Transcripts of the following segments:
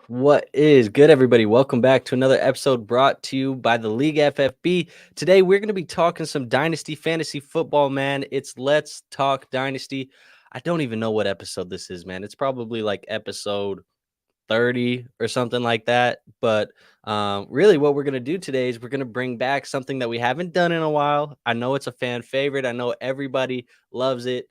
What is good, everybody? Welcome back to another episode brought to you by the League FFB. Today, we're going to be talking some Dynasty fantasy football, man. It's Let's Talk Dynasty. I don't even know what episode this is, man. It's probably like episode 30 or something like that. But really, what we're going to do today is we're going to bring back something that we haven't done in a while. I know it's a fan favorite. I know everybody loves it.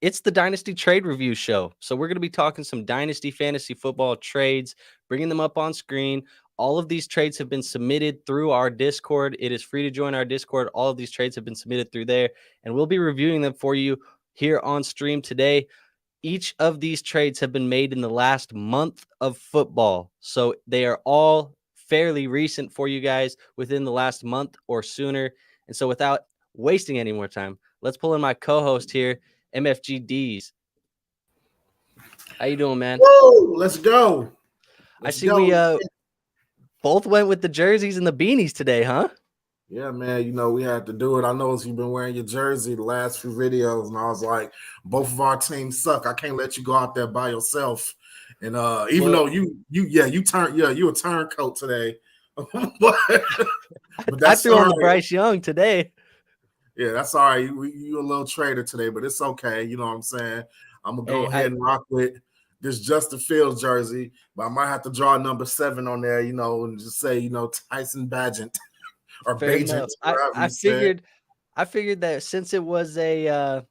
It's the Dynasty Trade Review Show. So we're going to be talking some Dynasty fantasy football trades, bringing them up on screen. All of these trades have been submitted through our Discord. It is free to join our Discord. All of these trades have been submitted through there, and we'll be reviewing them for you here on stream today. Each of these trades have been made in the last month of football. So they are all fairly recent for you guys within the last month or sooner. And so without wasting any more time, let's pull in my co-host here, MFGDs. How you doing, man? Woo! Let's go. I see we both went with the jerseys and the beanies today, huh? Yeah, man. You know, we had to do it. I know you've been wearing your jersey the last few videos, and I was like, both of our teams suck. I can't let you go out there by yourself. And even though you're a turncoat today. but I threw on the Bryce Young today. Yeah, that's all right. You're a little traitor today, but it's okay. You know what I'm saying? I'm gonna go ahead and rock with this Justin Fields jersey, but I might have to draw number 7 on there, and just say, Tyson Bagent or Bagent. I figured that since it was a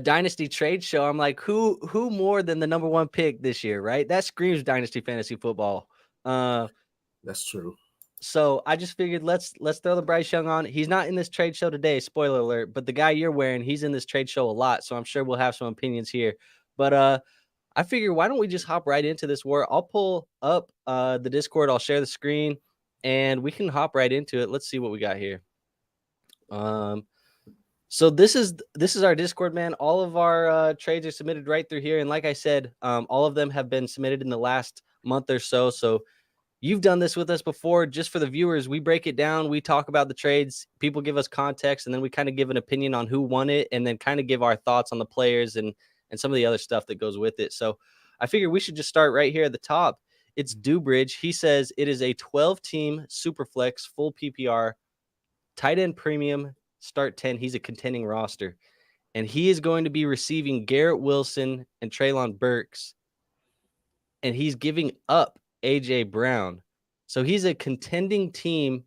Dynasty trade show, I'm like, who more than the number 1 pick this year, right? That screams Dynasty fantasy football. That's true. So I just figured let's throw the Bryce Young on. He's not in this trade show today, spoiler alert, but the guy you're wearing, he's in this trade show a lot, so I'm sure we'll have some opinions here. But I figure, why don't we just hop right into this war? I'll pull up the Discord, I'll share the screen, and we can hop right into it. Let's see what we got here. So this is our Discord, man. All of our trades are submitted right through here, and like I said, all of them have been submitted in the last month or so. So you've done this with us before. Just for the viewers, we break it down. We talk about the trades. People give us context, and then we kind of give an opinion on who won it, and then kind of give our thoughts on the players and some of the other stuff that goes with it. So I figure we should just start right here at the top. It's Dewbridge. He says it is a 12-team Superflex full PPR, tight end premium, start 10. He's a contending roster. And he is going to be receiving Garrett Wilson and Treylon Burks. And he's giving up A.J. Brown. So he's a contending team,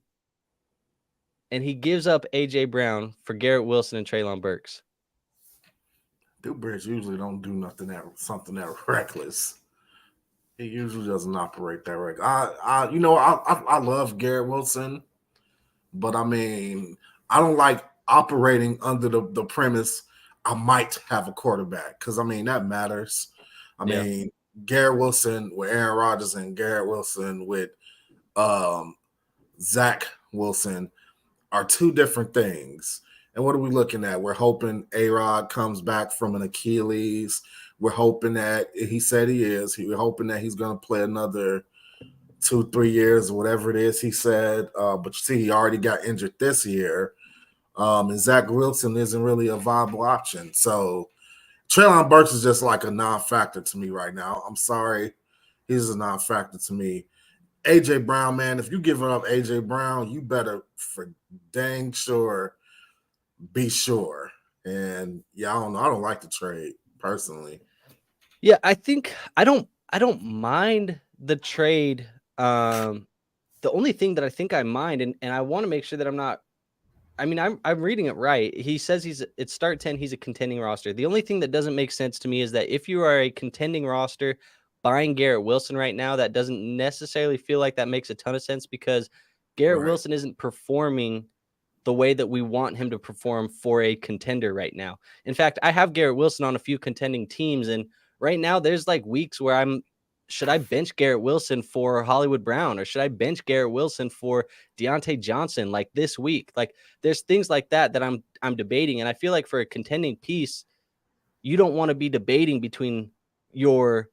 and he gives up A.J. Brown for Garrett Wilson and Treylon Burks. Dewbridge usually don't do something that reckless. He usually doesn't operate that reckless. I love Garrett Wilson, but I mean, I don't like operating under the premise I might have a quarterback, because I mean that matters. I mean, Garrett Wilson with Aaron Rodgers and Garrett Wilson with Zach Wilson are two different things. And what are we looking at? We're hoping A-Rod comes back from an Achilles. We're hoping that he said he is. We're hoping that he's going to play another 2-3 years or whatever it is he said. But you see, he already got injured this year. And Zach Wilson isn't really a viable option. So Treylon Burks is just like a non-factor to me right now. I'm sorry. He's a non-factor to me. A.J. Brown, man, if you give up A.J. Brown, you better for dang sure be sure. And I don't know. I don't like the trade personally. Yeah, I think I don't mind the trade. The only thing that I think I mind, and I want to make sure that I'm not. I mean, I'm reading it right. He says it's start 10. He's a contending roster. The only thing that doesn't make sense to me is that if you are a contending roster, buying Garrett Wilson right now, that doesn't necessarily feel like that makes a ton of sense, because Garrett Wilson isn't performing the way that we want him to perform for a contender right now. In fact, I have Garrett Wilson on a few contending teams, and right now there's like weeks where should I bench Garrett Wilson for Hollywood Brown, or should I bench Garrett Wilson for Deontay Johnson? Like this week, like there's things like that I'm debating. And I feel like for a contending piece, you don't want to be debating between your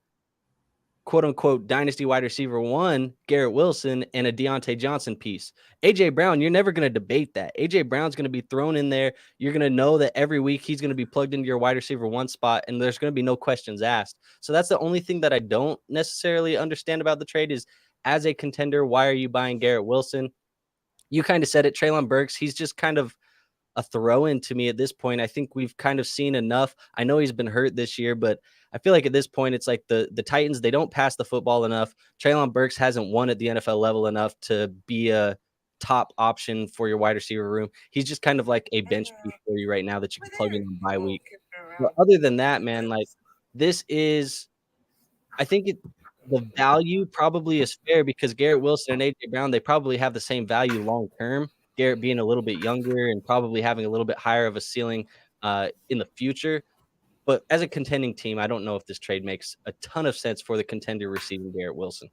quote unquote dynasty wide receiver 1, Garrett Wilson, and a Deontay Johnson piece. AJ Brown, you're never going to debate that. AJ Brown's going to be thrown in there. You're going to know that every week he's going to be plugged into your wide receiver 1 spot, and there's going to be no questions asked. So that's the only thing that I don't necessarily understand about the trade is, as a contender, why are you buying Garrett Wilson? You kind of said it, Treylon Burks. He's just kind of a throw-in to me at this point. I think we've kind of seen enough. I know he's been hurt this year, but I feel like at this point it's like the Titans, they don't pass the football enough. Treylon Burks hasn't won at the NFL level enough to be a top option for your wide receiver room. He's just kind of like a bench piece for you right now that you can plug in on bye week. But other than that, man, like this is, I think the value probably is fair because Garrett Wilson and AJ Brown, they probably have the same value long term. Garrett being a little bit younger and probably having a little bit higher of a ceiling in the future. But as a contending team, I don't know if this trade makes a ton of sense for the contender receiving Garrett Wilson.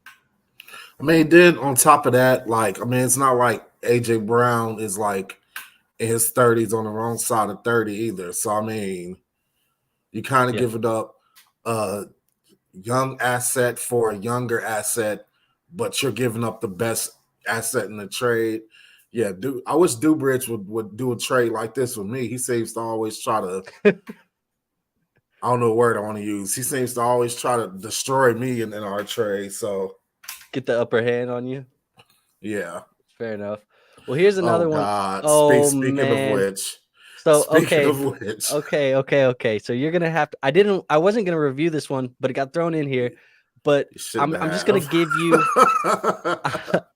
I mean, then on top of that, like, I mean, it's not like AJ Brown is like in his 30s on the wrong side of 30 either. So, I mean, you kind of give it up a young asset for a younger asset, but you're giving up the best asset in the trade. Yeah, I wish Dubridge would do a trade like this with me. He seems to always try to I don't know what word I want to use. He seems to always try to destroy me in our trade. So get the upper hand on you. Yeah. Fair enough. Well, here's another one. Oh, speaking of which. So okay. So you're gonna have to. I wasn't gonna review this one, but it got thrown in here. But I'm just gonna give you.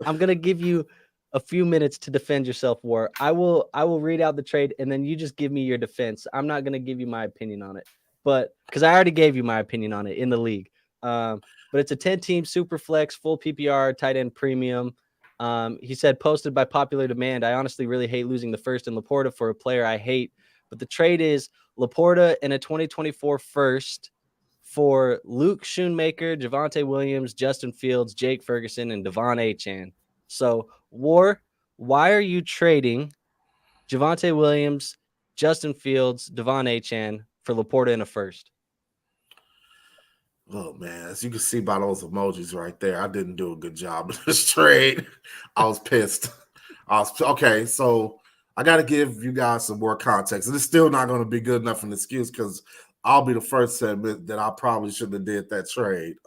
I'm gonna give you a few minutes to defend yourself, War. I will read out the trade, and then you just give me your defense. I'm not gonna give you my opinion on it, but because I already gave you my opinion on it in the league. But it's a 10-team super flex, full PPR, tight end premium. He said, posted by popular demand. I honestly really hate losing the first in Laporta for a player I hate, but the trade is Laporta and a 2024 first for Luke Schoonmaker, Javonte Williams, Justin Fields, Jake Ferguson, and Devon Achane. So, War, why are you trading Javonte Williams, Justin Fields, Devon Achane for Laporta and a first? Oh, man, as you can see by those emojis right there, I didn't do a good job of this trade. I was pissed. Okay, so I got to give you guys some more context. And it's still not going to be good enough an excuse because I'll be the first to admit that I probably shouldn't have did that trade.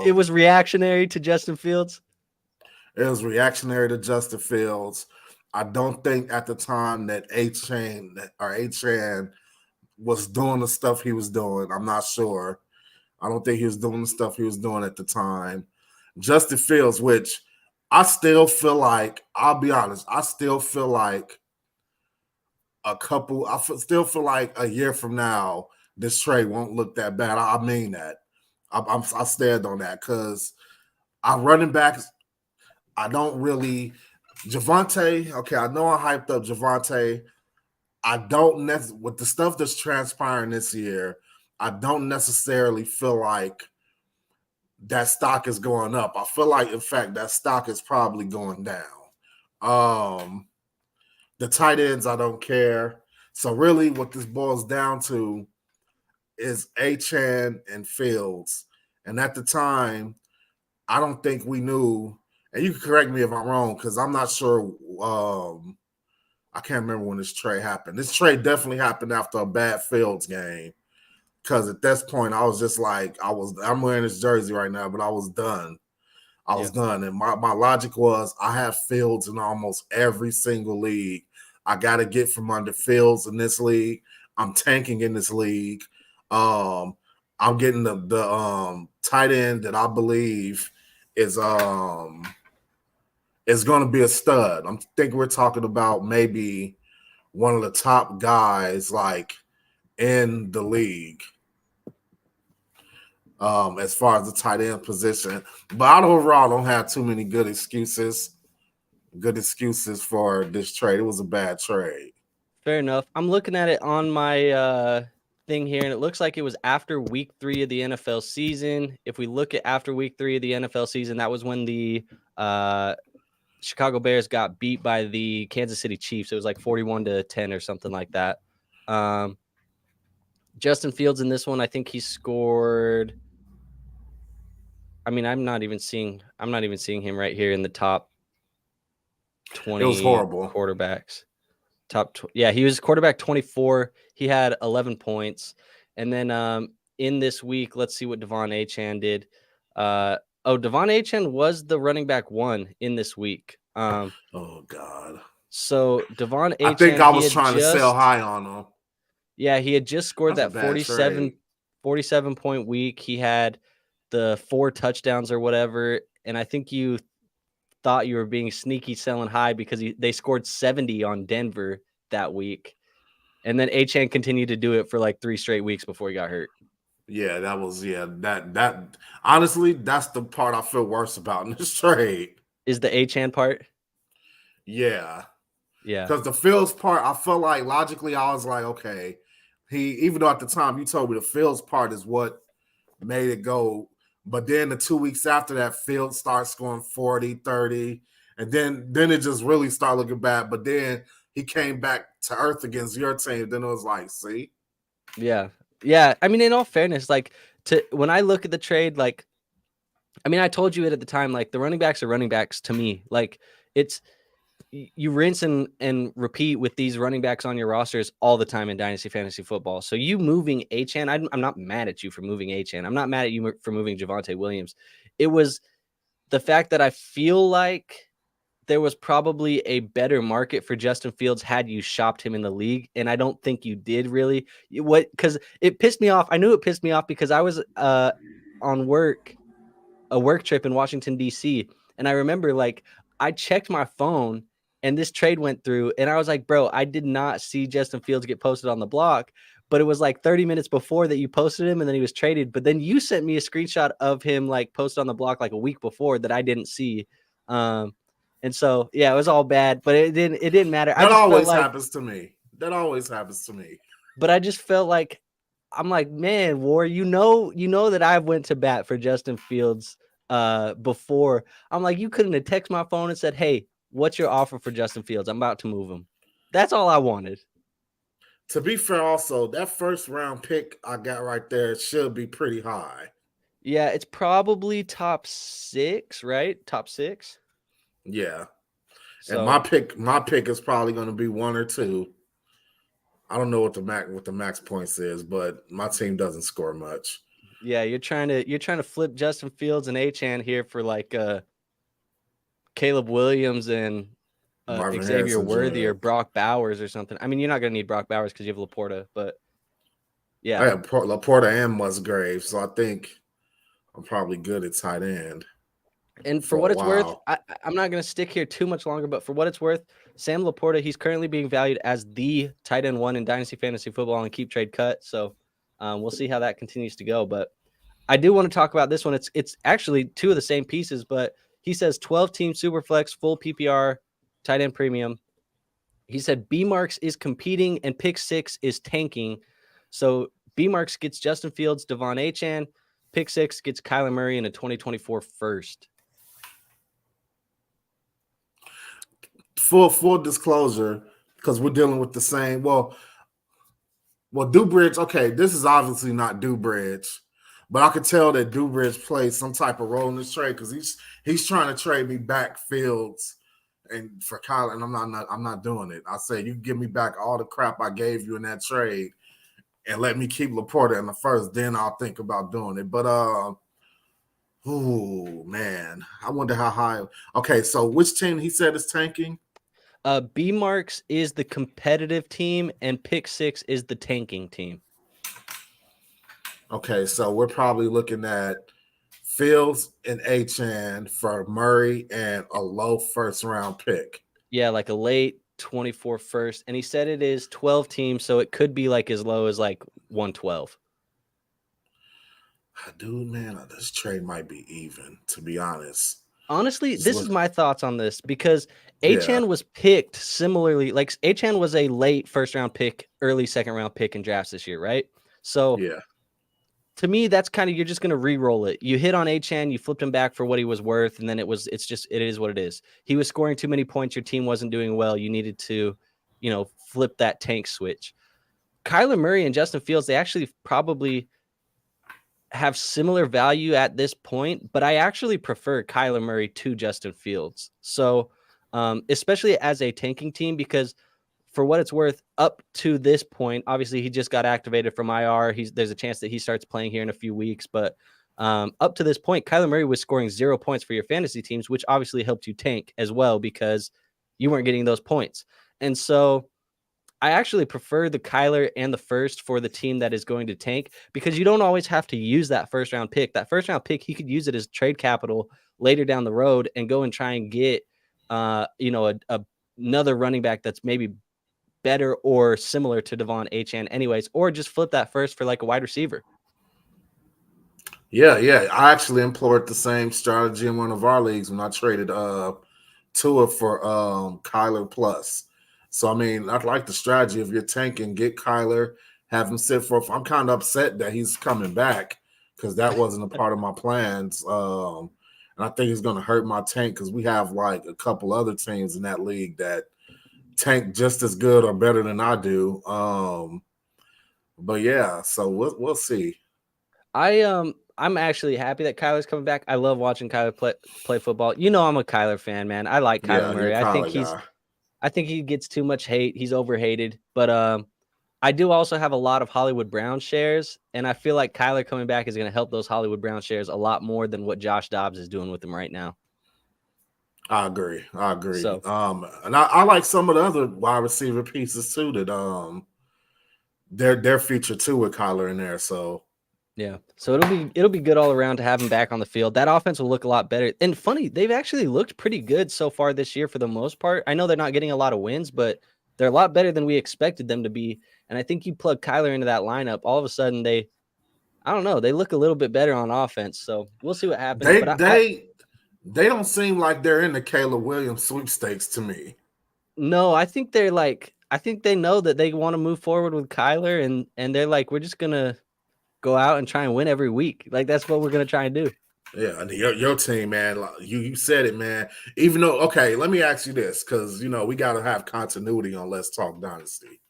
It was reactionary to Justin Fields? It was reactionary to Justin Fields. I don't think at the time that Achane was doing the stuff he was doing. I'm not sure. I don't think he was doing the stuff he was doing at the time. Justin Fields, which I still feel like, I'll be honest, I still feel like still feel like a year from now, this trade won't look that bad. I mean that. I stand on that because our running backs, I don't really, Javonte, okay, I know I hyped up Javonte. I don't with the stuff that's transpiring this year, I don't necessarily feel like that stock is going up. I feel like, in fact, that stock is probably going down. The tight ends, I don't care. So really what this boils down to is Achane and Fields. And at the time, I don't think we knew, and you can correct me if I'm wrong, because I'm not sure. I can't remember when this trade happened. This trade definitely happened after a bad Fields game. Because at this point, I was just like, I'm wearing this jersey right now, but I was done. I was done. And my logic was I have Fields in almost every single league. I got to get from under Fields in this league. I'm tanking in this league. I'm getting the tight end that I believe is going to be a stud. I'm thinking we're talking about maybe one of the top guys like in the league. As far as the tight end position. But I overall don't have too many good excuses for this trade. It was a bad trade. Fair enough. I'm looking at it on my thing here, and it looks like it was after week 3 of the NFL season. If we look at after week 3 of the NFL season, that was when the Chicago Bears got beat by the Kansas City Chiefs. It was like 41-10 or something like that. Justin Fields in this one, I think he scored. I mean, I'm not even seeing him right here in the top It was 20 horrible. quarterbacks. He was quarterback 24. He had 11 points. And then in this week, let's see what Devon Achane did. Devon Achane was the running back 1 in this week. Oh God. So Devon I think Achane, I was trying to sell high on him. Yeah, he had just scored That's a that bad trade. 47 point week. He had the 4 touchdowns or whatever. And I think you thought you were being sneaky selling high because they scored 70 on Denver that week. And then Achane continued to do it for like 3 straight weeks before he got hurt. Yeah, that honestly, that's the part I feel worse about in this trade. Is the Achane part? Yeah. Yeah. Because the Fields part, I felt like logically, I was like, okay, even though at the time you told me the Fields part is what made it go. But then the 2 weeks after that, Fields starts scoring 40, 30. And then it just really started looking bad. But then he came back to earth against your team. Then it was like, see? Yeah. Yeah. I mean, in all fairness, like when I look at the trade, like, I mean, I told you it at the time, like the running backs are running backs to me. Like you rinse and repeat with these running backs on your rosters all the time in Dynasty Fantasy Football. So you moving Achane, I'm not mad at you for moving Achane. I'm not mad at you for moving Javonte Williams. It was the fact that I feel like there was probably a better market for Justin Fields had you shopped him in the league. And I don't think you did really. Because it pissed me off. I knew it pissed me off because I was on a work trip in Washington, D.C. And I remember like I checked my phone and this trade went through and I was like, bro, I did not see Justin Fields get posted on the block, but it was like 30 minutes before that you posted him and then he was traded. But then you sent me a screenshot of him like posted on the block like a week before that I didn't see. And so, yeah, it was all bad, but it didn't matter. That always happens to me. That always happens to me. But I just felt like, I'm like, man, War, you know that I went to bat for Justin Fields before. I'm like, you couldn't have texted my phone and said, hey, what's your offer for Justin Fields? I'm about to move him. That's all I wanted. To be fair, also, that first round pick I got right there should be pretty high. Yeah, it's probably top 6, right? Top 6. Yeah. So, and my pick is probably going to be 1 or 2. I don't know what the max points is, but my team doesn't score much. Yeah, you're trying to flip Justin Fields and Achane here for like Caleb Williams and Xavier Harrison Worthy Jr. or Brock Bowers or something. I mean, you're not going to need Brock Bowers because you have Laporta, but yeah. I have Laporta and Musgrave, so I think I'm probably good at tight end. And for what it's worth, I'm not going to stick here too much longer, but for what it's worth, Sam Laporta, he's currently being valued as the tight end 1 in Dynasty Fantasy Football and Keep Trade Cut. So we'll see how that continues to go. But I do want to talk about this one. It's actually 2 of the same pieces, but he says 12-team Superflex, full PPR, tight end premium. He said B-Marks is competing and pick 6 is tanking. So B-Marks gets Justin Fields, Devon Achane. Pick 6 gets Kyler Murray in a 2024 first. Full disclosure, because we're dealing with the same. Well, Dubridge. Okay, this is obviously not Dubridge, but I could tell that Dubridge plays some type of role in this trade because he's trying to trade me back Fields and for Kyler, and I'm not doing it. I said you give me back all the crap I gave you in that trade, and let me keep Laporta in the first. Then I'll think about doing it. But oh man, I wonder how high. Okay, so which team he said is tanking? B-Marks is the competitive team, and Pick 6 is the tanking team. Okay, so we're probably looking at Fields and Achane for Murray and a low first-round pick. Yeah, like a late 24 first. And he said it is 12 teams, so it could be like as low as like 112. Dude, man, this trade might be even, to be honest. Honestly, this is my thoughts on this because Achane was picked similarly. Like Achane was a late first-round pick, early second-round pick in drafts this year, right? So yeah, to me, that's kind of, you're just going to re-roll it. You hit on Achane, you flipped him back for what he was worth, and then it is what it is. He was scoring too many points. Your team wasn't doing well. You needed to, flip that tank switch. Kyler Murray and Justin Fields, they actually probably have similar value at this point, but I actually prefer Kyler Murray to Justin Fields. So, especially as a tanking team, because for what it's worth, up to this point, obviously he just got activated from IR. There's a chance that he starts playing here in a few weeks, but up to this point, Kyler Murray was scoring 0 points for your fantasy teams, which obviously helped you tank as well because you weren't getting those points. And so I actually prefer the Kyler and the first for the team that is going to tank because you don't always have to use that first round pick. That first round pick, he could use it as trade capital later down the road and go and try and get, another running back that's maybe better or similar to Devon Achane anyways, or just flip that first for like a wide receiver. Yeah, yeah. I actually employed the same strategy in one of our leagues when I traded Tua for Kyler plus. So I mean, I'd like the strategy if you're tanking, get Kyler, have him sit for. I'm kind of upset that he's coming back because that wasn't a part of my plans. And I think it's going to hurt my tank because we have like a couple other teams in that league that tank just as good or better than I do. But yeah, so we'll see. I'm actually happy that Kyler's coming back. I love watching Kyler play football. You know, I'm a Kyler fan, man. I like Kyler Yeah, you're a Murray. Kyler guy. I think he gets too much hate. He's overhated, but I do also have a lot of Hollywood Brown shares, and I feel like Kyler coming back is going to help those Hollywood Brown shares a lot more than what Josh Dobbs is doing with them right now. I agree. I agree. So And I like some of the other wide receiver pieces too that they're featured too with Kyler in there. So yeah, so it'll be good all around to have him back on the field. That offense will look a lot better. And funny, they've actually looked pretty good so far this year for the most part. I know they're not getting a lot of wins, but they're a lot better than we expected them to be. And I think you plug Kyler into that lineup, all of a sudden I don't know, they look a little bit better on offense. So we'll see what happens. they But they they don't seem like they're in the Caleb Williams sweepstakes to me. no, I think they know that they want to move forward with Kyler and they're like, we're just gonna go out and try and win every week. Like that's what we're gonna try and do. Yeah, and your team, man. You said it, man. Even though, okay, let me ask you this because we got to have continuity on Let's Talk Dynasty.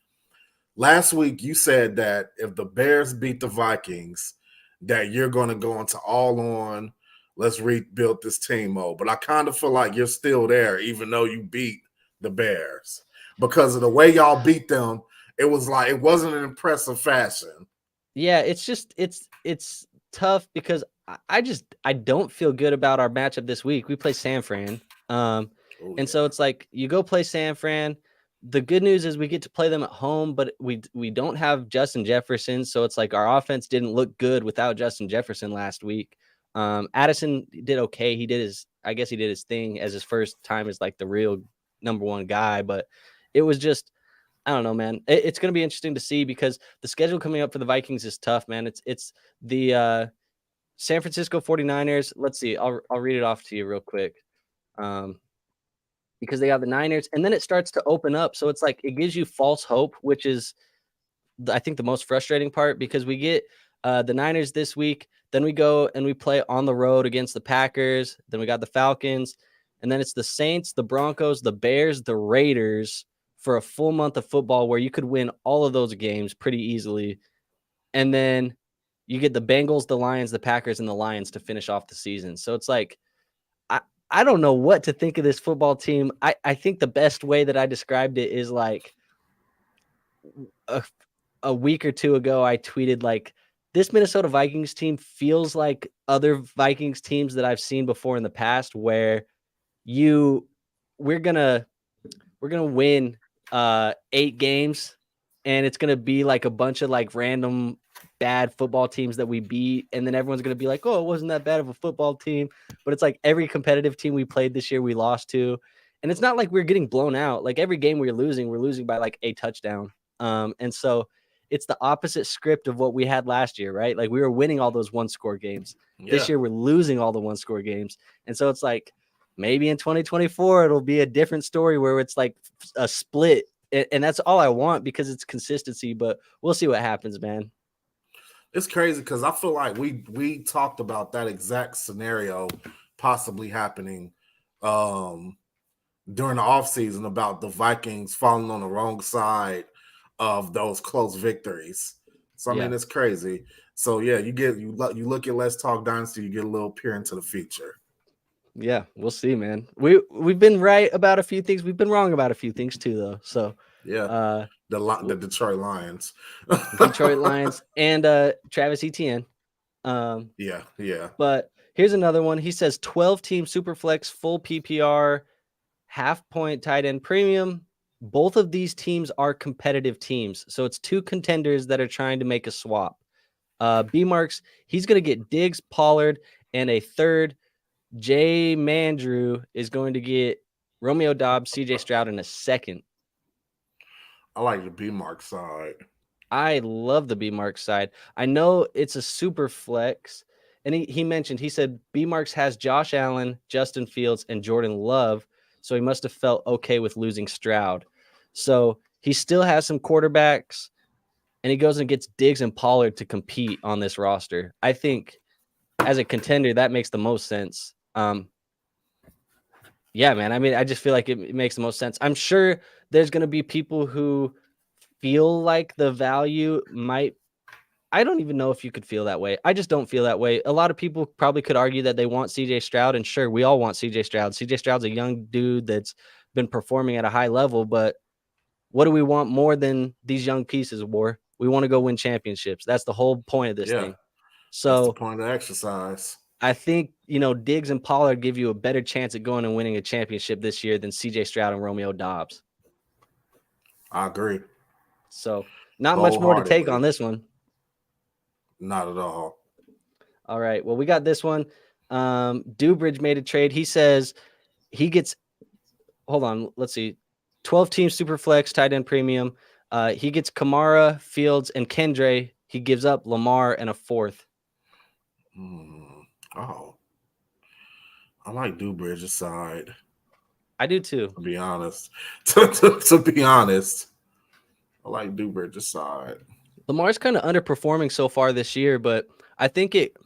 Last week, you said that if the Bears beat the Vikings, that you're going to go into all on, let's rebuild this team mode. But I kind of feel like you're still there, even though you beat the Bears. Because of the way y'all beat them, it was like it wasn't an impressive fashion. Yeah, it's just it's tough because I don't feel good about our matchup this week. We play San Fran. Oh, And so yeah. it's like you go play San Fran. The good news is we get to play them at home, but we don't have Justin Jefferson, so it's like our offense didn't look good without Justin Jefferson last week. Addison did okay. I guess he did his thing as his first time as like the real number one guy, but it was just I don't know, man. It's going to be interesting to see because the schedule coming up for the Vikings is tough, man. It's the San Francisco 49ers. Let's see. I'll read it off to you real quick. Because they got the Niners and then it starts to open up. So it's like it gives you false hope, which is I think the most frustrating part because we get the Niners this week. Then we go and we play on the road against the Packers. Then we got the Falcons. And then it's the Saints, the Broncos, the Bears, the Raiders for a full month of football where you could win all of those games pretty easily. And then you get the Bengals, the Lions, the Packers, and the Lions to finish off the season. So it's like, I don't know what to think of this football team. I think the best way that I described it is like a week or two ago, I tweeted like this Minnesota Vikings team feels like other Vikings teams that I've seen before in the past where we're gonna win 8 games and it's gonna be like a bunch of like random bad football teams that we beat, and then everyone's gonna be like, oh, it wasn't that bad of a football team. But it's like every competitive team we played this year we lost to. And it's not like we're getting blown out. Like every game we're losing by like a touchdown. And so it's the opposite script of what we had last year, right? Like we were winning all those one score games. Yeah. This year we're losing all the one score games. And so it's like maybe in 2024 it'll be a different story where it's like a split. And that's all I want because it's consistency, but we'll see what happens, man. It's crazy because I feel like we talked about that exact scenario possibly happening during the offseason about the Vikings falling on the wrong side of those close victories. So I mean, it's crazy. So yeah, you look at Let's Talk Dynasty, you get a little peer into the future. Yeah, we'll see, man. We've been right about a few things. We've been wrong about a few things too, though. So yeah, the Detroit Lions, Detroit Lions, and Travis Etienne. Yeah. But here's another one. He says 12-team Superflex, full PPR, half-point tight end premium. Both of these teams are competitive teams. So it's two contenders that are trying to make a swap. B-Marks, he's going to get Diggs, Pollard, and a third. Jay Mandrew is going to get Romeo Doubs, CJ Stroud in a second. I like the B-Mark side. I love the B-Marks side. I know it's a super flex. And he mentioned, he said B-Marks has Josh Allen, Justin Fields, and Jordan Love. So he must have felt okay with losing Stroud. So he still has some quarterbacks, and he goes and gets Diggs and Pollard to compete on this roster. I think as a contender, that makes the most sense. Yeah, man. I mean, I just feel like it makes the most sense. I'm sure there's going to be people who feel like the value might. I don't even know if you could feel that way. I just don't feel that way. A lot of people probably could argue that they want CJ Stroud, and sure, we all want CJ Stroud. CJ Stroud's a young dude that's been performing at a high level, but what do we want more than these young pieces, War? We want to go win championships. That's the whole point of this thing. So that's the point of the exercise. I think, Diggs and Pollard give you a better chance at going and winning a championship this year than CJ Stroud and Romeo Doubs. I agree. So not much more to take on this one. Not at all. All right. Well, we got this one. Dubridge made a trade. He says he gets, hold on, let's see, 12-team Superflex tight end premium. He gets Kamara, Fields, and Kendre. He gives up Lamar and a fourth. Oh, I like Dubridge's side. I do too. To be honest, to be honest, I like Dubridge's side. Lamar's kind of underperforming so far this year, but I think it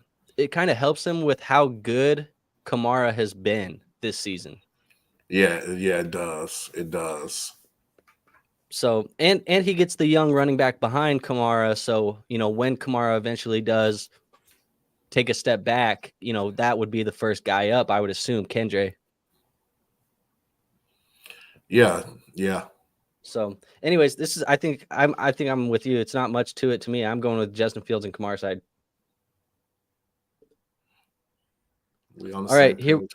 kind of helps him with how good Kamara has been this season. Yeah, it does. It does. So, and he gets the young running back behind Kamara. So, when Kamara eventually does take a step back, that would be the first guy up, I would assume, Kendre. Yeah. So, anyways, this is I think I'm with you. It's not much to it to me. I'm going with Justin Fields and Kamara side. All right, here we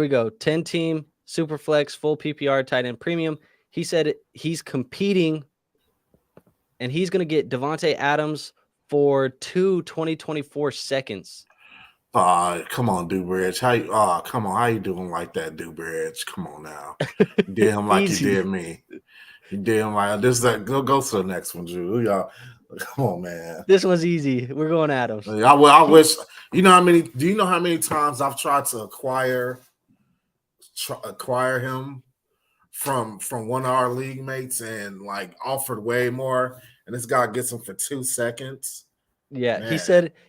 go. 10-team Superflex, full PPR, tight end premium. He said he's competing, and he's going to get Devontae Adams for 2 2024 seconds. Come on, Dubridge. Come on. How you doing like that, Dubridge? Come on now. You did him like you did me. You did him like this. Go to the next one, Drew. Y'all, come on, man. This one's easy. We're going Adams. I wish. You know how many? Do you know how many times I've tried to acquire him from one of our league mates and like offered way more, and this guy gets him for 2 seconds. Yeah, man.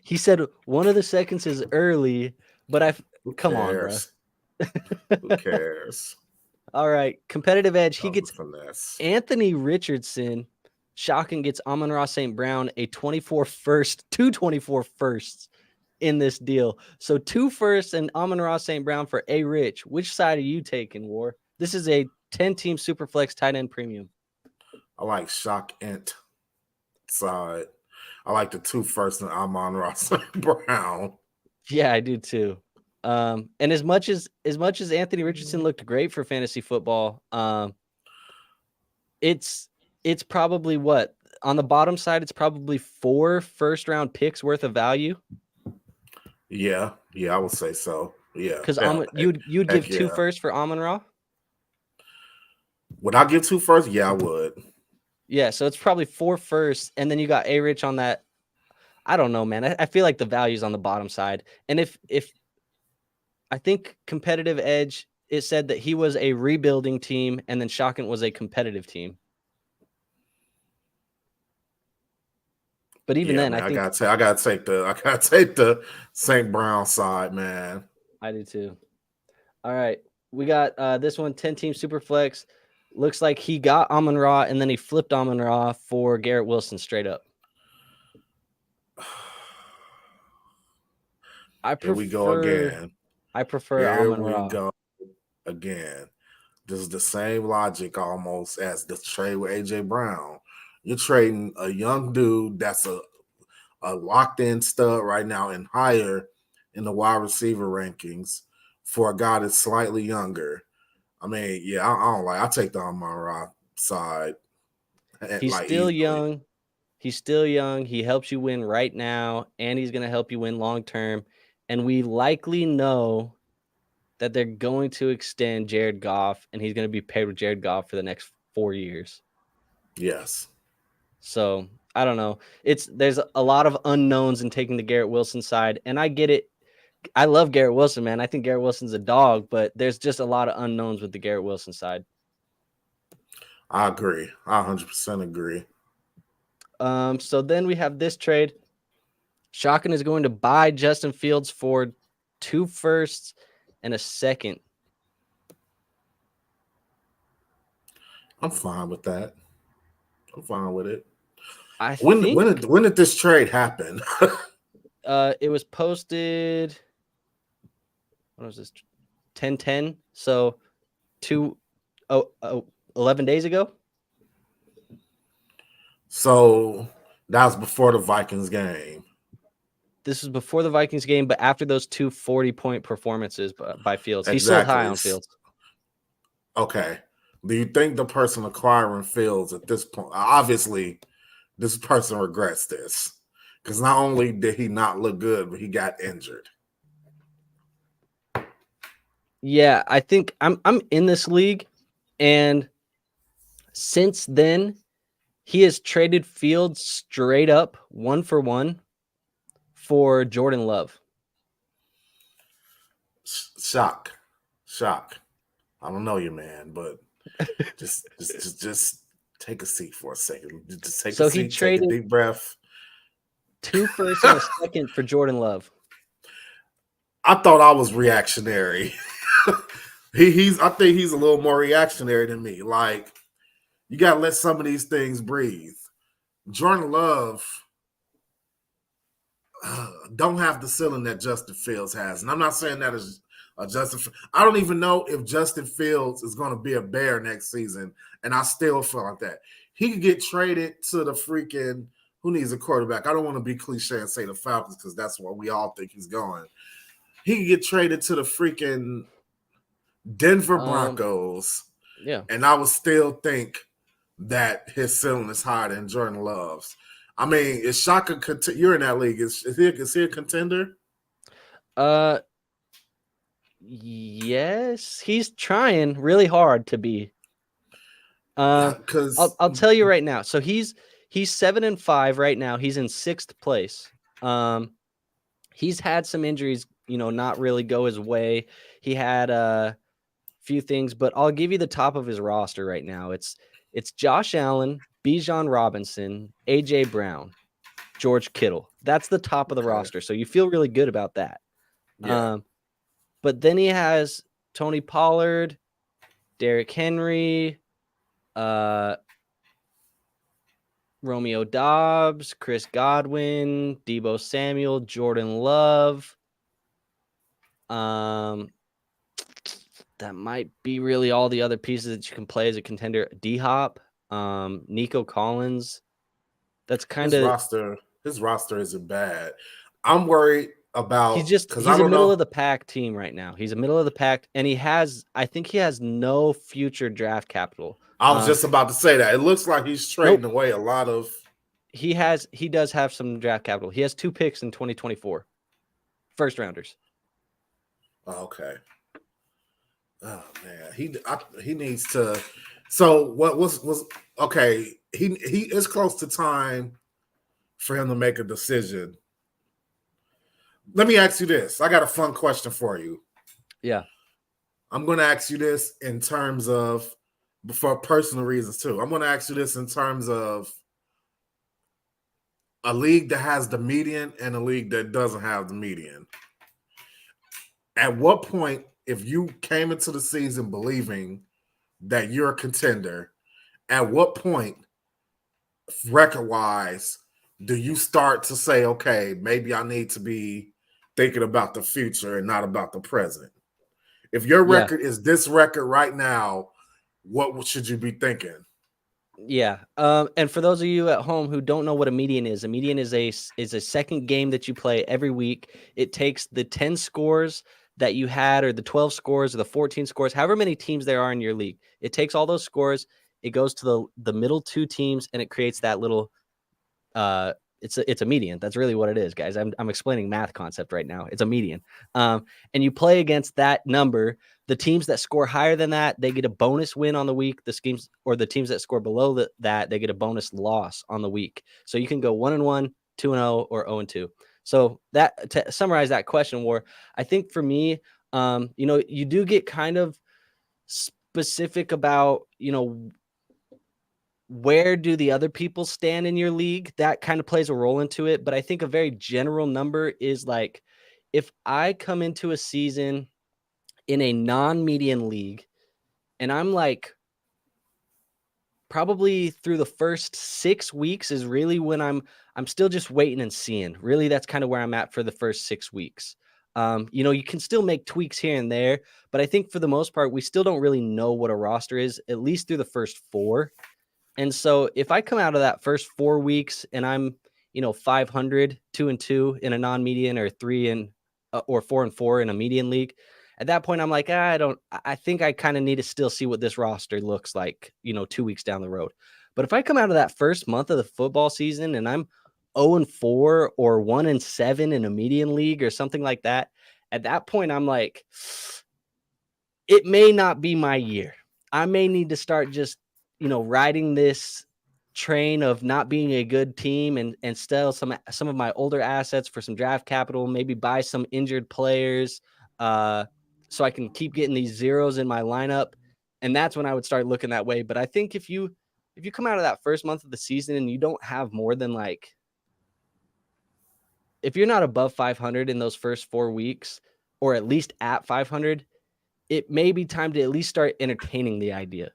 He said one of the seconds is early, but come on, bro. Who cares? All right, competitive edge. He gets Anthony Richardson. Shocking gets Amon-Ra St. Brown a 2 24 firsts in this deal. So 2 firsts and Amon-Ra St. Brown for A Rich. Which side are you taking, War? This is a 10-team Superflex tight end premium. I like Shock Ent side. I like the 2 firsts and Amon-Ra St. Brown. Yeah, I do too. And as much as Anthony Richardson looked great for fantasy football, it's probably what on the bottom side, it's probably 4 first-round picks worth of value. Yeah, I would say so. Yeah, because you'd give 2 firsts for Amon-Ra. Would I give 2 firsts? Yeah, I would. Yeah, so it's probably 4 firsts, and then you got A-Rich on that. I don't know, man. I feel like the value's on the bottom side. And if I think competitive edge, it said that he was a rebuilding team, and then Shockant was a competitive team. But even then, man, I gotta take the St. Brown side, man. I do too. All right, we got this one, 10-team Superflex. Looks like he got Amon-Ra, and then he flipped Amon-Ra for Garrett Wilson straight up. Here we go again. I prefer Here Amon we Ra. go again. This is the same logic almost as the trade with AJ Brown. You're trading a young dude that's a locked-in stud right now and higher in the wide receiver rankings for a guy that's slightly younger. I mean, yeah, I don't like. I take the Amon Ra side. He's Like still easily. young. He's still young. He helps you win right now, and he's going to help you win long term. And we likely know that they're going to extend Jared Goff, and he's going to be paired with Jared Goff for the next 4 years. Yes. So I don't know. There's a lot of unknowns in taking the Garrett Wilson side, and I get it. I love Garrett Wilson, man. I think Garrett Wilson's a dog, but there's just a lot of unknowns with the Garrett Wilson side. I agree. I 100% agree. So then we have this trade. Shotgun is going to buy Justin Fields for 2 firsts and a second. I'm fine with that. I'm fine with it. When did this trade happen? It was posted. What was this? 10/10. So 11 days ago. So that was before the Vikings game. This was before the Vikings game, but after those 2 40-point performances by Fields. Exactly. He's still high on Fields. Okay. Do you think the person acquiring Fields at this point, obviously, this person regrets this? Because not only did he not look good, but he got injured. Yeah, I think I'm in this league, and since then, he has traded Fields straight up 1-for-1 for Jordan Love. Shock. I don't know you, man, but just take a seat for a second. Just take a seat, take a deep breath. 2 firsts and a second for Jordan Love. I thought I was reactionary. I think he's a little more reactionary than me. Like, you gotta let some of these things breathe. Jordan Love don't have the ceiling that Justin Fields has, and I'm not saying that is Justin. I don't even know if Justin Fields is going to be a Bear next season, and I still feel like that. He could get traded to the freaking who needs a quarterback. I don't want to be cliche and say the Falcons because that's what we all think he's going. He could get traded to the freaking Denver Broncos, and I would still think that his ceiling is higher than Jordan Love's. I mean, is Shaka? You're in that league. Is he a contender? Yes, he's trying really hard to be. Because I'll tell you right now. So he's 7-5 right now. He's in 6th place. He's had some injuries, not really go his way. He had a few things, but I'll give you the top of his roster right now. It's Josh Allen, Bijan Robinson, AJ Brown, George Kittle. That's the top of the roster. So you feel really good about that. Yeah. But then he has Tony Pollard, Derrick Henry, Romeo Doubs, Chris Godwin, Deebo Samuel, Jordan Love. That might be really all the other pieces that you can play as a contender. D-Hop, Nico Collins. That's kind of his roster isn't bad. I'm worried about he's a middle of the pack team right now. He's a middle of the pack, and I think he has no future draft capital. I was just about to say that. It looks like he's trading away a lot of. He does have some draft capital. He has 2 picks in 2024, first rounders. Okay. Oh man, he needs to. So what was okay? He is close to time for him to make a decision. Let me ask you this. I got a fun question for you. Yeah. I'm going to ask you this in terms of, for personal reasons too. I'm going to ask you this in terms of a league that has the median and a league that doesn't have the median. At what point, if you came into the season believing that you're a contender, at what point, record-wise, do you start to say, okay, maybe I need to be thinking about the future and not about the present. If your Yeah. record is this record right now, what should you be thinking? Yeah. And for those of you at home who don't know what a median is a second game that you play every week. It takes the 10 scores that you had, or the 12 scores, or the 14 scores, however many teams there are in your league. It takes all those scores, it goes to the middle two teams, and it creates that little it's a median. That's really what it is, guys. I'm explaining math concept right now. It's a median. And you play against that number. The teams that score higher than that, they get a bonus win on the week. The teams that score below that, they get a bonus loss on the week. So you can go 1-1, 2-0, or 0-2. So that, to summarize that question, War, I think for me, you do get kind of specific about, where do the other people stand in your league? That kind of plays a role into it. But I think a very general number is like, if I come into a season in a non-median league and I'm like, probably through the first 6 weeks is really when I'm still just waiting and seeing. Really, that's kind of where I'm at for the first 6 weeks. You can still make tweaks here and there, but I think for the most part, we still don't really know what a roster is, at least through the first 4. And so if I come out of that first 4 weeks and I'm, 500, 2-2 in a non-median, or 4-4 in a median league, at that point I'm like, I think I kind of need to still see what this roster looks like, 2 weeks down the road. But if I come out of that first month of the football season and I'm 0-4 or 1-7 in a median league or something like that, at that point I'm like, it may not be my year. I may need to start just, riding this train of not being a good team and sell some of my older assets for some draft capital, maybe buy some injured players, so I can keep getting these zeros in my lineup. And that's when I would start looking that way. But I think if you come out of that first month of the season and you don't have more than if you're not above 500 in those first 4 weeks, or at least at 500, it may be time to at least start entertaining the idea.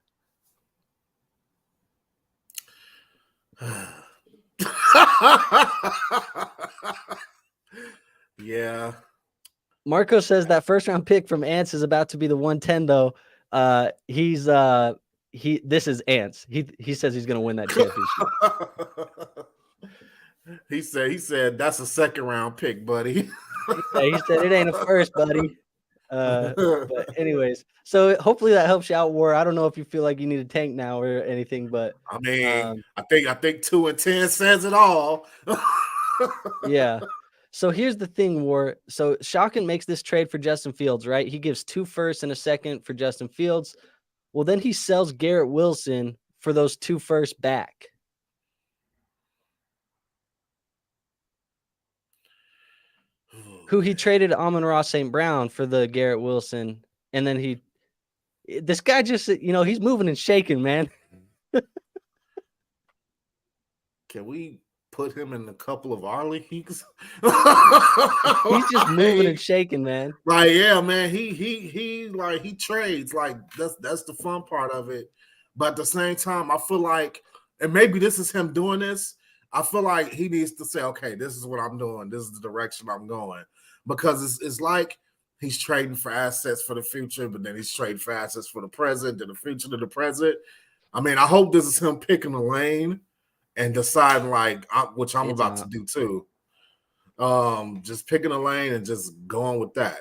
Yeah. Marco says that first round pick from Ants is about to be the 110 though. This is Ants. He says he's going to win that championship. He said that's a second round pick, buddy. He said it ain't a first, buddy. But anyways, so hopefully that helps you out, War. I don't know if you feel like you need a tank now or anything, but I mean, I think 2-10 says it all. Yeah. So here's the thing, War. So Shotgun makes this trade for Justin Fields, right? He gives 2 firsts and a second for Justin Fields. Well, then he sells Garrett Wilson for those 2 firsts back. Who he traded Amon-Ra St. Brown for the Garrett Wilson. And then this guy just, he's moving and shaking, man. Can we put him in a couple of our leagues? He's just moving and shaking, man. Like, yeah, man, he trades. Like, that's the fun part of it. But at the same time, I feel like, and maybe this is him doing this, I feel like he needs to say, okay, this is what I'm doing. This is the direction I'm going. Because it's like he's trading for assets for the future, but then he's trading for assets for the present, and the future to the present. I mean, I hope this is him picking a lane and deciding, which I'm about to do too. Just picking a lane and just going with that.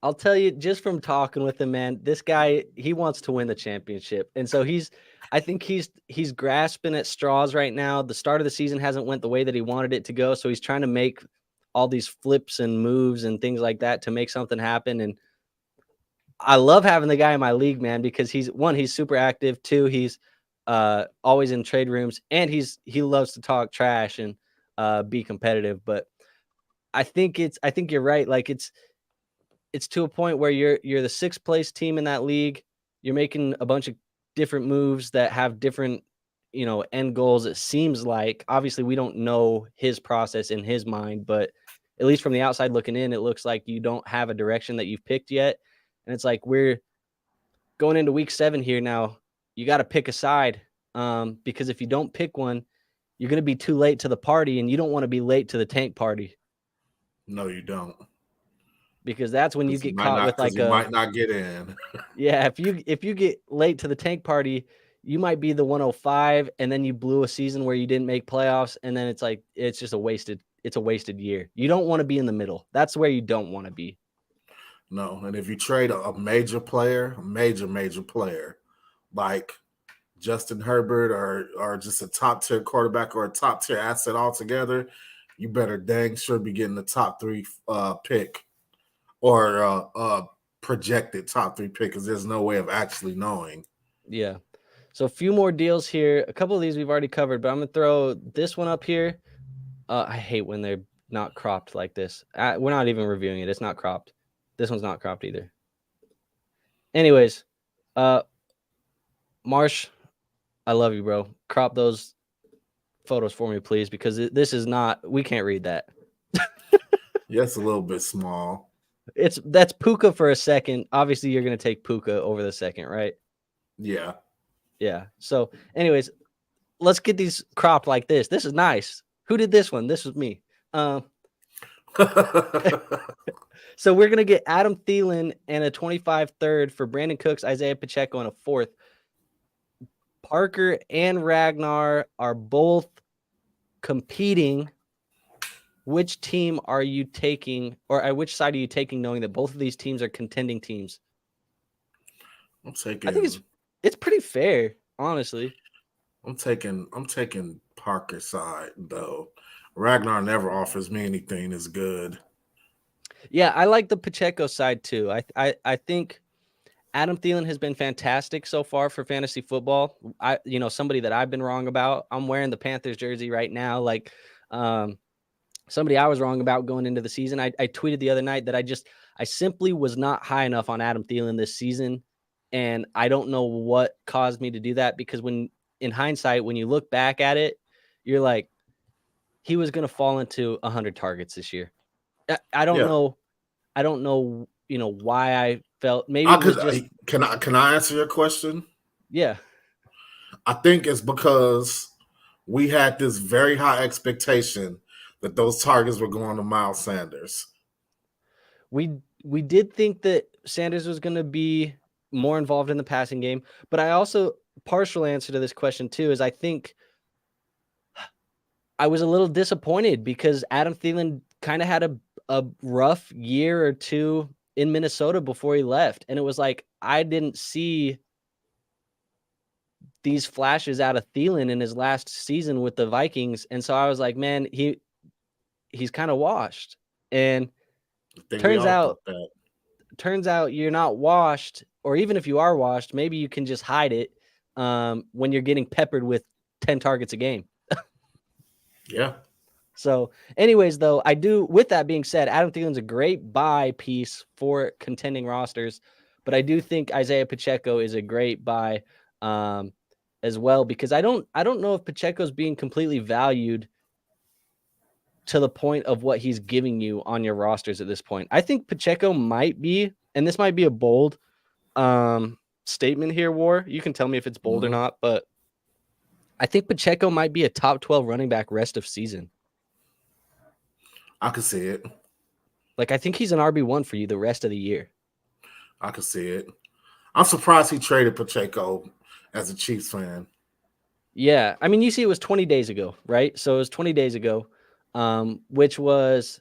I'll tell you, just from talking with him, man, this guy, he wants to win the championship. And so I think he's grasping at straws right now. The start of the season hasn't went the way that he wanted it to go. So he's trying to make all these flips and moves and things like that to make something happen. And I love having the guy in my league, man, because he's super active. 2, he's always in trade rooms, and he loves to talk trash and be competitive. But I think you're right. Like it's to a point where you're the 6th place team in that league. You're making a bunch of different moves that have different, end goals. It seems like, obviously we don't know his process in his mind, but at least from the outside looking in, it looks like you don't have a direction that you've picked yet. And it's like, we're going into week 7 here now. You got to pick a side, because if you don't pick one, you're going to be too late to the party, and you don't want to be late to the tank party. No, you don't. because that's when you get caught with like you might not get in. Yeah, if you get late to the tank party, you might be the 105, and then you blew a season where you didn't make playoffs, and then it's like it's just a wasted year. You don't want to be in the middle. That's where you don't want to be. No, and if you trade a major player, major player, like Justin Herbert or just a top tier quarterback or a top tier asset altogether, you better dang sure be getting the top 3 pick or projected top 3 pick, because there's no way of actually knowing. Yeah. So a few more deals here. A couple of these we've already covered, but I'm gonna throw this one up here. I hate when they're not cropped like this. We're not even reviewing it. It's not cropped. This one's not cropped either. Anyways, Marsh, I love you, bro. Crop those photos for me, please, because this is not. We can't read that. Yeah, it's a little bit small. That's Puka for a second. Obviously, you're gonna take Puka over the second, right? Yeah. Yeah. So, anyways, let's get these cropped like this. This is nice. Who did this one? This was me. So we're gonna get Adam Thielen and a 25 third for Brandon Cooks, Isaiah Pacheco, and a 4th. Parker and Ragnar are both competing. Which team are you taking, or at which side are you taking, knowing that both of these teams are contending teams? I think it's pretty fair, honestly. I'm taking Parker's side, though. Ragnar never offers me anything as good. Yeah, I like the Pacheco side too. I think Adam Thielen has been fantastic so far for fantasy football. Somebody that I've been wrong about. I'm wearing the Panthers jersey right now. Like, somebody I was wrong about going into the season. I tweeted the other night that I simply was not high enough on Adam Thielen this season. And I don't know what caused me to do that, because in hindsight, when you look back at it, you're like, he was going to fall into 100 targets this year. I don't know. I don't know, why I felt maybe it was just. Can I answer your question? Yeah. I think it's because we had this very high expectation that those targets were going to Miles Sanders. We did think that Sanders was going to be more involved in the passing game, but I also, partial answer to this question too is I think I was a little disappointed because Adam Thielen kind of had a rough year or two in Minnesota before he left, and it was like I didn't see these flashes out of Thielen in his last season with the Vikings, and so I was like, man, he's kind of washed. And turns out you're not washed, or even if you are washed, maybe you can just hide it when you're getting peppered with 10 targets a game. Yeah. So anyways, though, with that being said, Adam Thielen's a great buy piece for contending rosters, but I do think Isaiah Pacheco is a great buy as well, because I don't know if Pacheco's being completely valued to the point of what he's giving you on your rosters at this point. I think Pacheco might be, and this might be a bold statement here, War. You can tell me if it's bold or not, but I think Pacheco might be a top 12 running back rest of season. I can see it. Like, I think he's an RB1 for you the rest of the year. I can see it. I'm surprised he traded Pacheco as a Chiefs fan. Yeah. I mean, you see, it was 20 days ago, right? So it was 20 days ago, which was,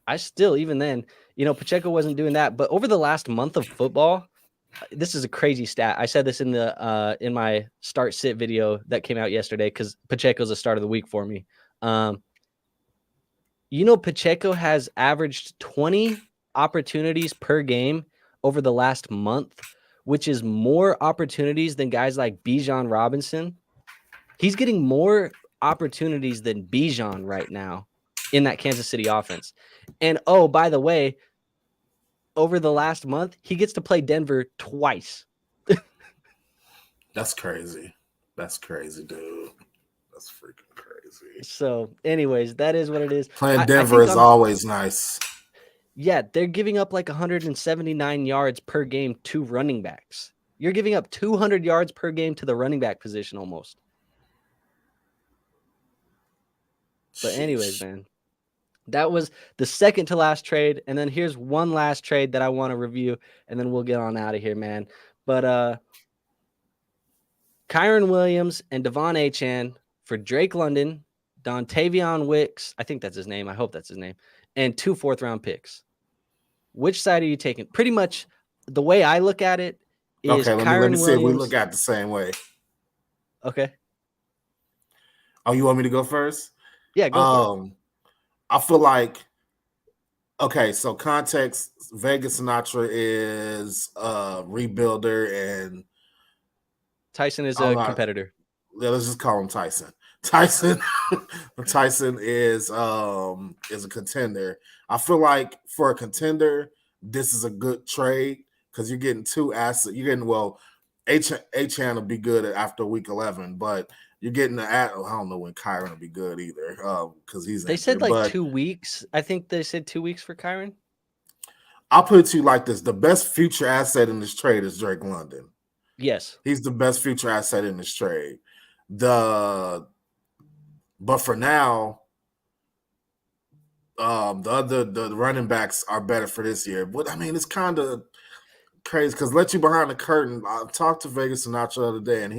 even then, Pacheco wasn't doing that. But over the last month of football, this is a crazy stat. I said this in in my start sit video that came out yesterday, because Pacheco's a start of the week for me. Pacheco has averaged 20 opportunities per game over the last month, which is more opportunities than guys like Bijan Robinson. He's getting more opportunities than Bijan right now in that Kansas City offense. And, oh, by the way, over the last month, he gets to play Denver twice. That's crazy. That's crazy, dude. That's freaking crazy. So, anyways, that is what it is. Playing Denver is always nice. Yeah, they're giving up like 179 yards per game to running backs. You're giving up 200 yards per game to the running back position almost. But anyways, man, That was the second to last trade. And then here's one last trade that I want to review, and then we'll get on out of here, man. But Kyron Williams and Devon Achane for Drake London, Dontavion Wicks, I think that's his name. I hope that's his name, and 2 4th-round picks. Which side are you taking? Pretty much the way I look at it is okay. Let me see if we Williams. look at it the same way. Okay. Oh, you want me to go first? Yeah, go for it. I feel like, okay, so context, Vegas Sinatra is a rebuilder, and Tyson is a competitor. Let's just call him Tyson. Tyson is a contender. I feel like for a contender, this is a good trade because you're getting 2 assets. You're getting, well, Achane will be good after week 11, but you're getting I don't know when Kyron will be good either, because he's They injured, said like but 2 weeks. I think they said 2 weeks for Kyron. I'll put it to you like this: the best future asset in this trade is Drake London. Yes, he's the best future asset in this trade. But for now, the running backs are better for this year. But I mean, it's kind of crazy because let you behind the curtain. I talked to Vegas Sinatra the other day, and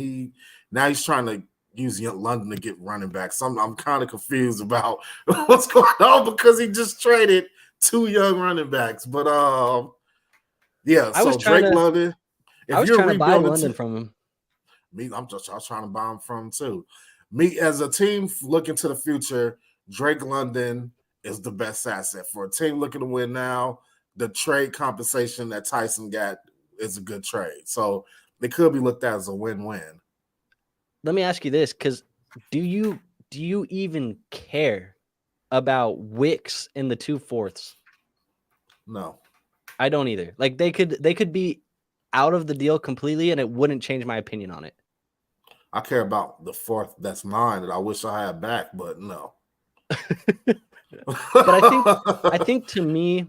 he's trying to use London to get running backs. I'm kind of confused about what's going on because he just traded 2 young running backs. But yeah, so Drake London. I was trying to buy London from him. I was trying to buy him from him too. Me as a team looking to the future, Drake London is the best asset. For a team looking to win now, the trade compensation that Tyson got is a good trade. So they could be looked at as a win-win. Let me ask you this, because do you even care about Wicks in the 2 4ths? No, I don't either. Like they could be out of the deal completely, and it wouldn't change my opinion on it. I care about the 4th that's mine that I wish I had back, but no. But I think to me,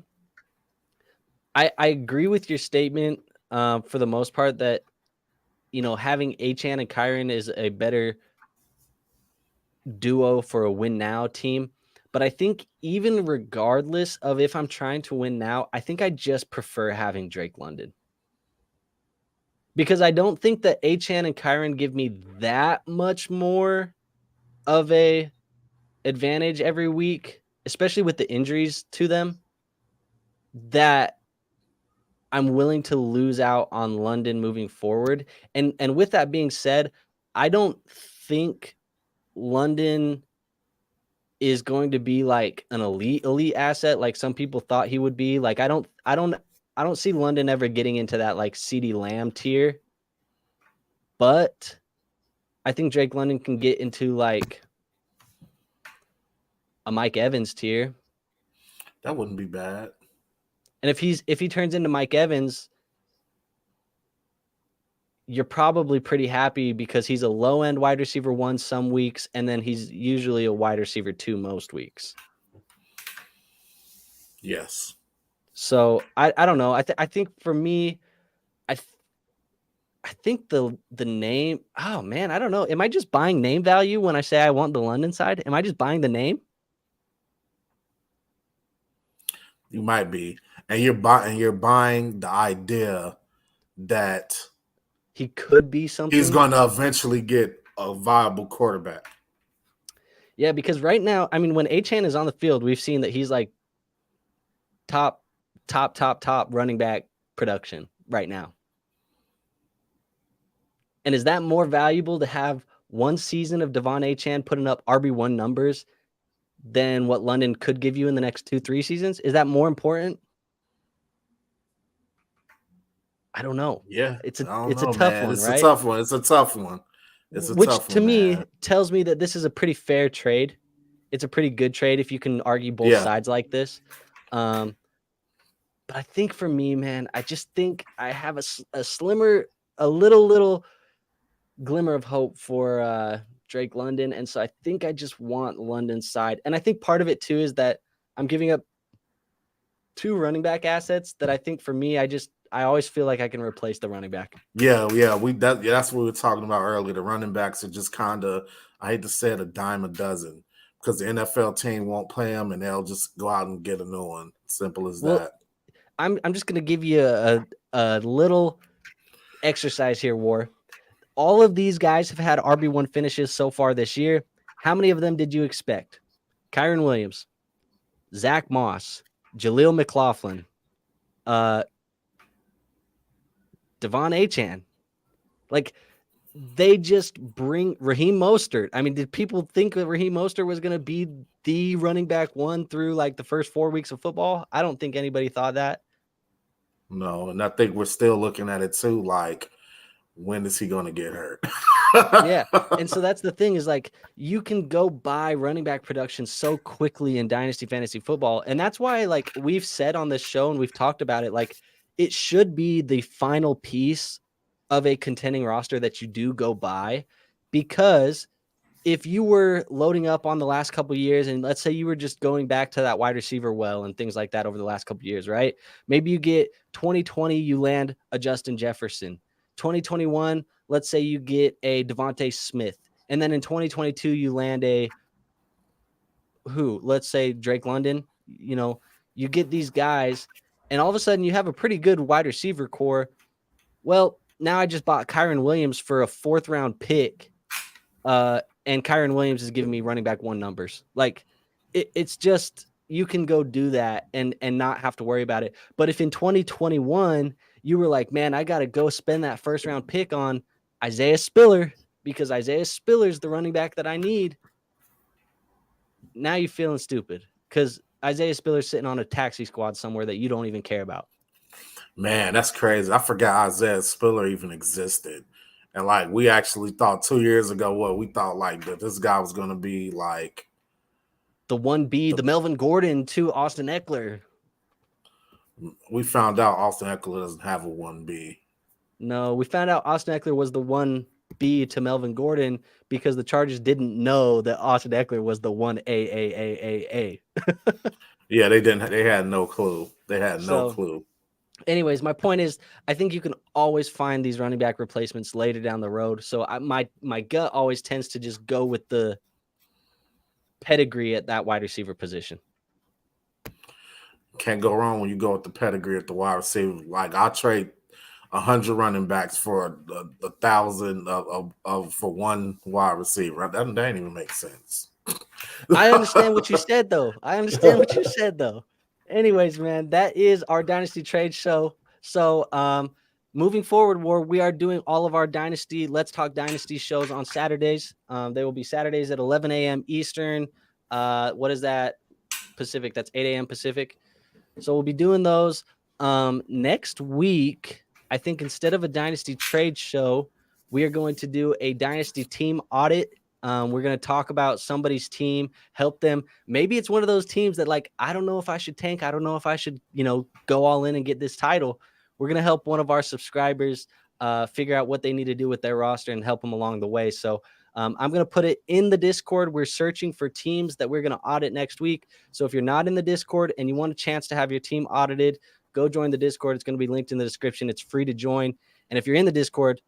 I agree with your statement for the most part that, you know, having Achane and Kyron is a better duo for a win now team. But I think even regardless of if I'm trying to win now, I think I just prefer having Drake London. Because I don't think that Achane and Kyron give me that much more of a advantage every week, especially with the injuries to them, that I'm willing to lose out on London moving forward. And with that being said, I don't think London is going to be like an elite asset like some people thought he would be. Like I don't see London ever getting into that like CeeDee Lamb tier. But I think Drake London can get into like a Mike Evans tier. That wouldn't be bad. And if he turns into Mike Evans, you're probably pretty happy because he's a low-end wide receiver 1 some weeks, and then he's usually a wide receiver 2 most weeks. Yes. So I don't know. I think for me, I think the name. Oh man, I don't know. Am I just buying name value when I say I want the London side? Am I just buying the name? You might be, and you're buying the idea that he could be something. He's going to eventually get a viable quarterback. Yeah, because right now, I mean, when Achane is on the field, we've seen that he's like top running back production right now. And is that more valuable to have one season of Devon Achane putting up RB1 numbers than what London could give you in the next 2-3 seasons? Is that more important? I don't know. Yeah, it's a tough one, it's right? It's a tough one. Which to me tells me that this is a pretty fair trade. It's a pretty good trade if you can argue both sides like this. But I think for me, man, I just think I have a slimmer, a little glimmer of hope for Drake London. And so I think I just want London's side. And I think part of it too is that I'm giving up 2 running back assets that I think for me, I always feel like I can replace the running back. Yeah. That's what we were talking about earlier. The running backs are just kind of, I hate to say it, a dime a dozen because the NFL team won't play him, and they'll just go out and get a new one. Simple as Well, that. I'm just gonna give you a little exercise here, War. All of these guys have had RB1 finishes so far this year. How many of them did you expect? Kyron Williams, Zach Moss, Jaleel McLaughlin, Devon Achane. Like, they just bring Raheem Mostert. I mean, did people think that Raheem Mostert was going to be the running back one through like the first 4 weeks of football? I don't think anybody thought that. No, and I think we're still looking at it too. Like, when is he going to get hurt? Yeah. And so that's the thing is like you can go buy running back production so quickly in Dynasty Fantasy Football. And that's why like we've said on this show and we've talked about it, like it should be the final piece of a contending roster that you do go buy, because if you were loading up on the last couple of years and let's say you were just going back to that wide receiver well and things like that over the last couple of years, right? Maybe you get 2020, you land a Justin Jefferson. 2021, let's say you get a Devontae Smith. And then in 2022, you land let's say Drake London. You know, you get these guys and all of a sudden you have a pretty good wide receiver core. Well, now I just bought Kyron Williams for a 4th round pick. And Kyron Williams is giving me running back 1 numbers. Like it's just, you can go do that and not have to worry about it. But if in 2021 you were like, man, I got to go spend that 1st round pick on Isaiah Spiller because Isaiah Spiller is the running back that I need. Now you're feeling stupid because Isaiah Spiller's sitting on a taxi squad somewhere that you don't even care about. Man, that's crazy. I forgot Isaiah Spiller even existed. And like we actually thought 2 years ago, we thought like that this guy was going to be like the 1B, the Melvin Gordon to Austin Eckler. We found out Austin Eckler doesn't have a 1B. No, we found out Austin Eckler was the 1B to Melvin Gordon because the Chargers didn't know that Austin Eckler was the 1A. Yeah, they didn't. They had no clue. They had no clue. Anyways, my point is, I think you can always find these running back replacements later down the road. So my gut always tends to just go with the pedigree at that wide receiver position. Can't go wrong when you go with the pedigree at the wide receiver. Like I'll trade 100 running backs for 1,000 for one wide receiver. That didn't even make sense. I understand what you said though. Anyways, man, that is our Dynasty Trade Show. So moving forward, War, we are doing all of our Dynasty Let's Talk Dynasty shows on Saturdays. They will be Saturdays at 11 a.m. Eastern. What is that? Pacific. That's 8 a.m. Pacific. So we'll be doing those. Next week, I think instead of a Dynasty Trade Show, we are going to do a Dynasty Team Audit. We're going to talk about somebody's team, help them. Maybe it's one of those teams that like, I don't know if I should tank. I don't know if I should, go all in and get this title. We're going to help one of our subscribers figure out what they need to do with their roster and help them along the way. So I'm going to put it in the Discord. We're searching for teams that we're going to audit next week. So if you're not in the Discord and you want a chance to have your team audited, go join the Discord. It's going to be linked in the description. It's free to join. And if you're in the Discord,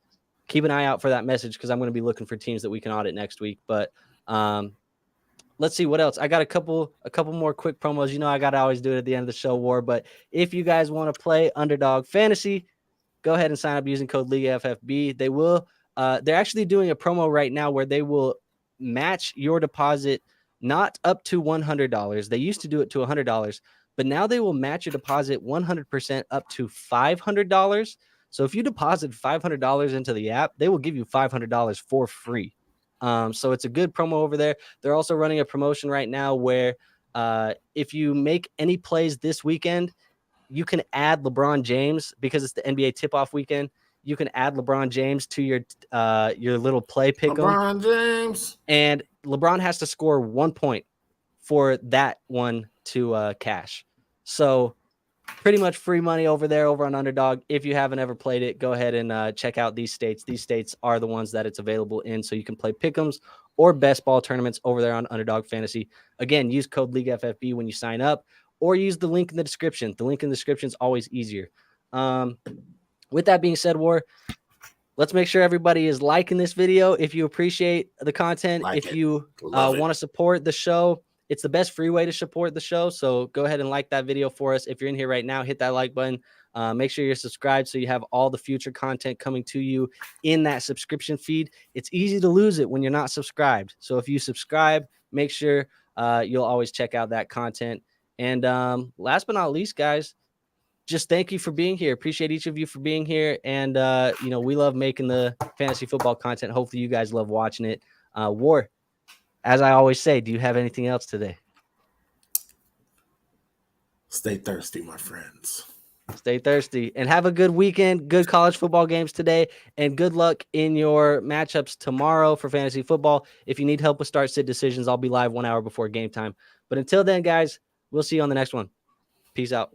keep an eye out for that message because I'm going to be looking for teams that we can audit next week. But let's see what else. I got a couple more quick promos. I got to always do it at the end of the show, War. But if you guys want to play Underdog Fantasy, go ahead and sign up using code League FFB. They will. They're actually doing a promo right now where they will match your deposit not up to $100. They used to do it to $100, but now they will match your deposit 100% up to $500. So if you deposit $500 into the app, they will give you $500 for free. So it's a good promo over there. They're also running a promotion right now where if you make any plays this weekend, you can add LeBron James because it's the NBA tip-off weekend. You can add LeBron James to your little play pick. LeBron James. And LeBron has to score 1 point for that one to cash. So pretty much free money over there over on Underdog. If you haven't ever played it, go ahead and check out these states. These states are the ones that it's available in. So you can play pick'ems or best ball tournaments over there on Underdog Fantasy. Again, use code League FFB when you sign up or use the link in the description. The link in the description is always easier. With that being said, War, let's make sure everybody is liking this video. If you appreciate the content, Like if it. you want to support the show, it's the best free way to support the show. So go ahead and like that video for us. If you're in here right now, hit that like button. Make sure you're subscribed so you have all the future content coming to you in that subscription feed. It's easy to lose it when you're not subscribed. So if you subscribe, make sure you'll always check out that content. And last but not least, guys, just thank you for being here. Appreciate each of you for being here. And, we love making the fantasy football content. Hopefully you guys love watching it. War, as I always say, do you have anything else today? Stay thirsty, my friends. Stay thirsty and have a good weekend. Good college football games today, and good luck in your matchups tomorrow for fantasy football. If you need help with start-sit decisions, I'll be live 1 hour before game time. But until then, guys, we'll see you on the next one. Peace out.